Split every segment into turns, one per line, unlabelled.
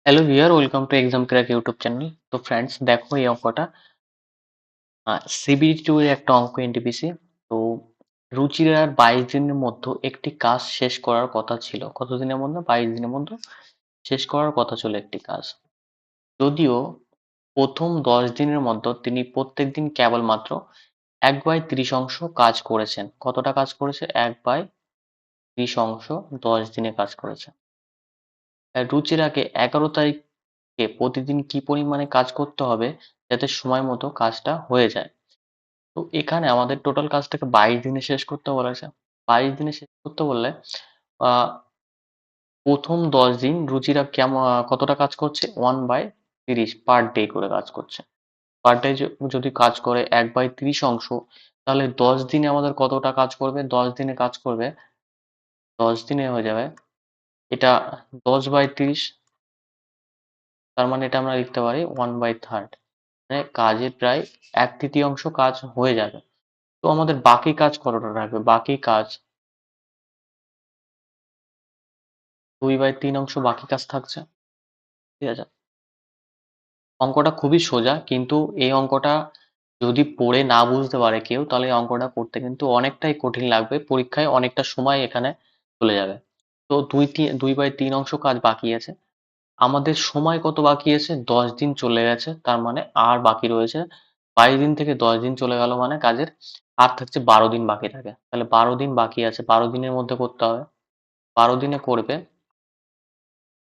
Hello viewer, welcome to exam crack YouTube channel. তো friends, দেখো এই অঙ্কটা সিবিটি টু এর একটা অঙ্ক এনটিপিসি। তো রুচিরার 22 দিনের মধ্যে একটি কাজ শেষ করার কথা ছিল। কত দিনের মধ্যে? 22 দিনের মধ্যে শেষ করার কথা ছিল একটি কাজ। যদিও প্রথম 10 দিনের মধ্যে তিনি প্রত্যেকদিন কেবলমাত্র 1/30 কাজ করেছেন। কতটা কাজ করেছে? 1/30 10 দিনে কাজ করেছে। রুচিরাকে 11 তারিখে প্রতিদিন কি পরিমাণে কাজ করতে হবে যাতে সময় মতো কাজটা হয়ে যায়? তো এখানে আমাদের টোটাল কাজটাকে 22 দিনে শেষ করতে বলেছে। 22 দিনে শেষ করতে বললে আহ, প্রথম 10 দিন রুচিরা কতটা কাজ করছে? 1/30 পার ডে করে কাজ করছে। পার ডে যদি কাজ করে 1/30, তাহলে 10 দিনে আমাদের কতটা কাজ করবে? 10 দিনে কাজ করবে, 10 দিনে হয়ে যাবে এটা 10/30। তার মানে এটা আমরা লিখতে পারি 1/3। মানে কাজের প্রায় 1/3 কাজ হয়ে যাবে। তো আমাদের বাকি কাজ কতটা থাকবে? বাকি কাজ 2/3 বাকি কাজ থাকছে। ঠিক আছে, অঙ্কটা খুবই সোজা, কিন্তু এই অঙ্কটা যদি পড়ে না বুঝতে পারে কেউ, তাহলে এই অঙ্কটা করতে কিন্তু অনেকটাই কঠিন লাগবে, পরীক্ষায় অনেকটা সময় এখানে চলে যাবে। তো 2/3 কাজ বাকি আছে। আমাদের সময় কত বাকি আছে? 10 দিন চলে গেছে, তার মানে আর বাকি রয়েছে 22 দিন। থেকে 10 দিন চলে গেল মানে কাজের আর থাকছে 12 দিন বাকি থাকে। তাহলে 12 দিন বাকি আছে, 12 দিনের মধ্যে করতে হবে। 12 দিনে করবে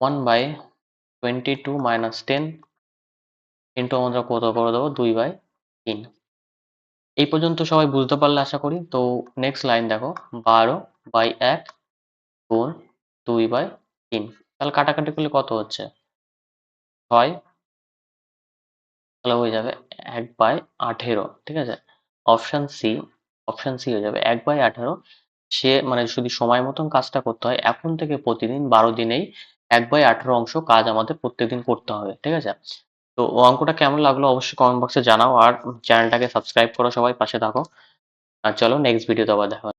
1/22 ইন্টু আমরা কত করে দেবো? 2/3। এই পর্যন্ত সবাই বুঝতে পারলে আশা করি। তো নেক্সট লাইন দেখো, 12/1 গুণ 2/3। তাহলে কাটাকাটি করলে কত হচ্ছে? 6। তাহলে হয়ে যাবে 1/18। ঠিক আছে, অপশন সি, অপশন সি হয়ে যাবে 1/18। সে মানে যদি সময় মতন কাজটা করতে হয়, এখন থেকে প্রতিদিন 12 দিনেই 1/18 কাজ আমাদের প্রত্যেকদিন করতে হবে। ঠিক আছে, তো অঙ্কটা কেমন লাগলো অবশ্যই কমেন্ট বক্সে জানাও, আর চ্যানেলটাকে সাবস্ক্রাইব করো, সবাই পাশে থাকো। আর চলো নেক্সট ভিডিওতে আবার দেখা হবে।